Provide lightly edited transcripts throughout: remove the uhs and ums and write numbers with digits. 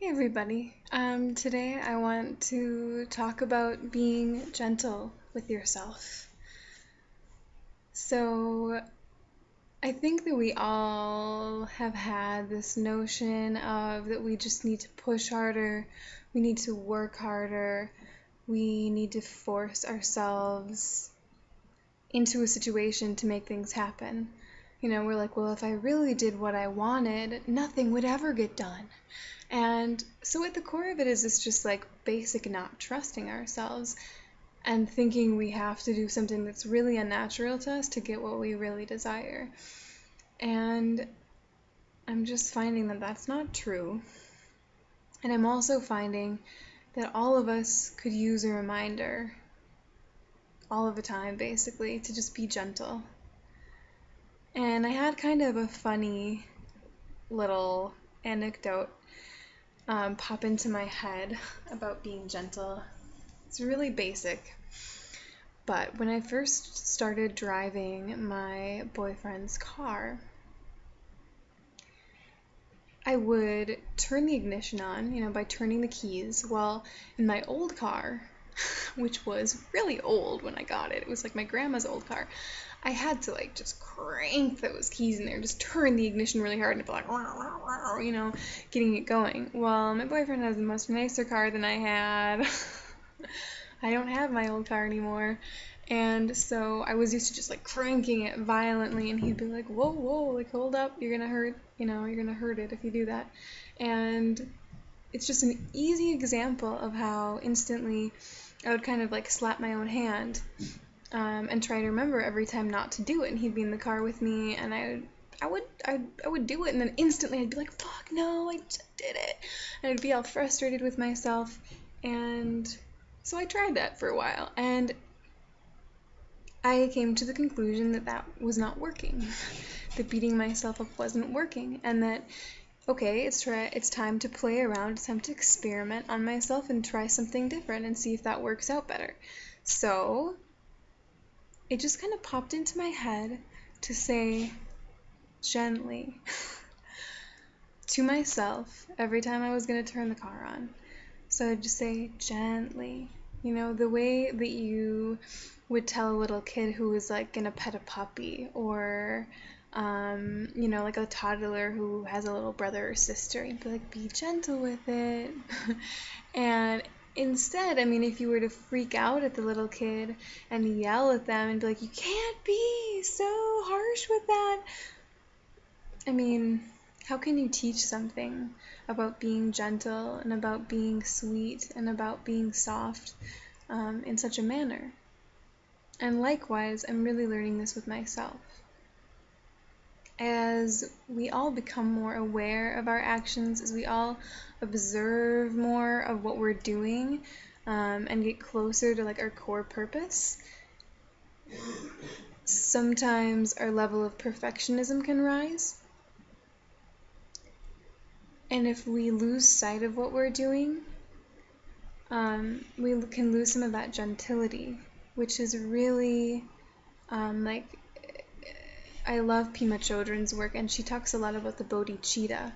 everybody. Today I want to talk about being gentle with yourself. So, I think that we all have had this notion of that we just need to push harder, we need to work harder, we need to force ourselves into a situation to make things happen. We're like, well, if I really did what I wanted, nothing would ever get done. And so at the core of it is this just like basic not trusting ourselves and thinking we have to do something that's really unnatural to us to get what we really desire. And I'm just finding that that's not true. And I'm also finding that all of us could use a reminder all of the time, basically, to just be gentle. And I had kind of a funny little anecdote pop into my head about being gentle. It's really basic. But when I first started driving my boyfriend's car, I would turn the ignition on, by turning the keys. Well, in my old car, which was really old when I got it, it was like my grandma's old car, I had to like just crank those keys in there, just turn the ignition really hard and be like, getting it going. Well, my boyfriend has a much nicer car than I had. I don't have my old car anymore. And so I was used to just like cranking it violently, and he'd be like, whoa, like hold up, you're gonna hurt, you're gonna hurt it if you do that. And it's just an easy example of how instantly I would kind of like slap my own hand and try to remember every time not to do it. And he'd be in the car with me, and I would do it, and then instantly I'd be like, fuck no, I just did it. And I'd be all frustrated with myself. And so I tried that for a while, and I came to the conclusion that that was not working, that beating myself up wasn't working, and that, okay, it's time to play around, it's time to experiment on myself and try something different and see if that works out better. So it just kind of popped into my head to say gently to myself every time I was going to turn the car on. So I'd just say gently, the way that you would tell a little kid who was like gonna pet a puppy, or like a toddler who has a little brother or sister. You'd be like, be gentle with it. And instead, if you were to freak out at the little kid and yell at them and be like, you can't be so harsh with that, how can you teach something about being gentle and about being sweet and about being soft in such a manner? And likewise, I'm really learning this with myself. As we all become more aware of our actions, as we all observe more of what we're doing, and get closer to like our core purpose, sometimes our level of perfectionism can rise. And if we lose sight of what we're doing, we can lose some of that gentility, which is really I love Pema Chodron's work, and she talks a lot about the bodhicitta,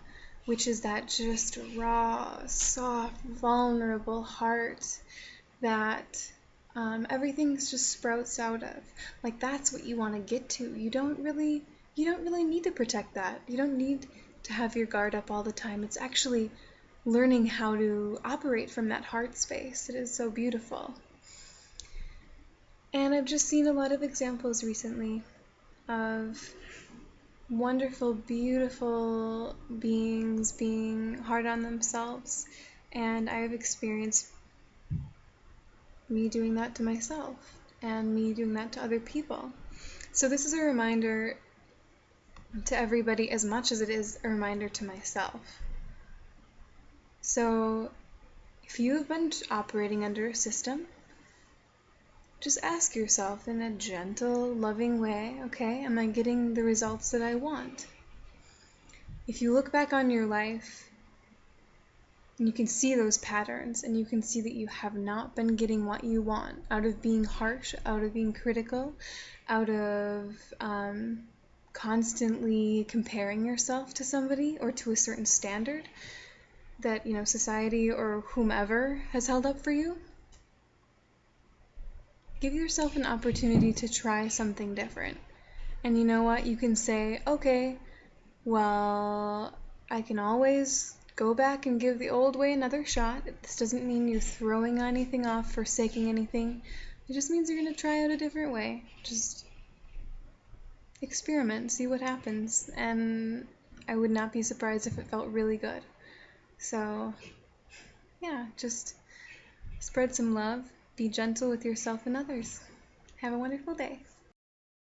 which is that just raw, soft, vulnerable heart that everything just sprouts out of. Like, that's what you want to get to. You don't really need to protect that. You don't need to have your guard up all the time. It's actually learning how to operate from that heart space. It is so beautiful. And I've just seen a lot of examples recently of wonderful, beautiful beings being hard on themselves, and I've experienced me doing that to myself and me doing that to other people. So this is a reminder to everybody as much as it is a reminder to myself. So if you've been operating under a system, just ask yourself in a gentle, loving way, okay, am I getting the results that I want? If you look back on your life, and you can see those patterns, and you can see that you have not been getting what you want out of being harsh, out of being critical, out of constantly comparing yourself to somebody or to a certain standard, that, society or whomever has held up for you, give yourself an opportunity to try something different. And you know what? You can say, okay, well, I can always go back and give the old way another shot. This doesn't mean you're throwing anything off, forsaking anything. It just means you're going to try out a different way. Just experiment, see what happens. And I would not be surprised if it felt really good. So, yeah, just spread some love, be gentle with yourself and others. Have a wonderful day.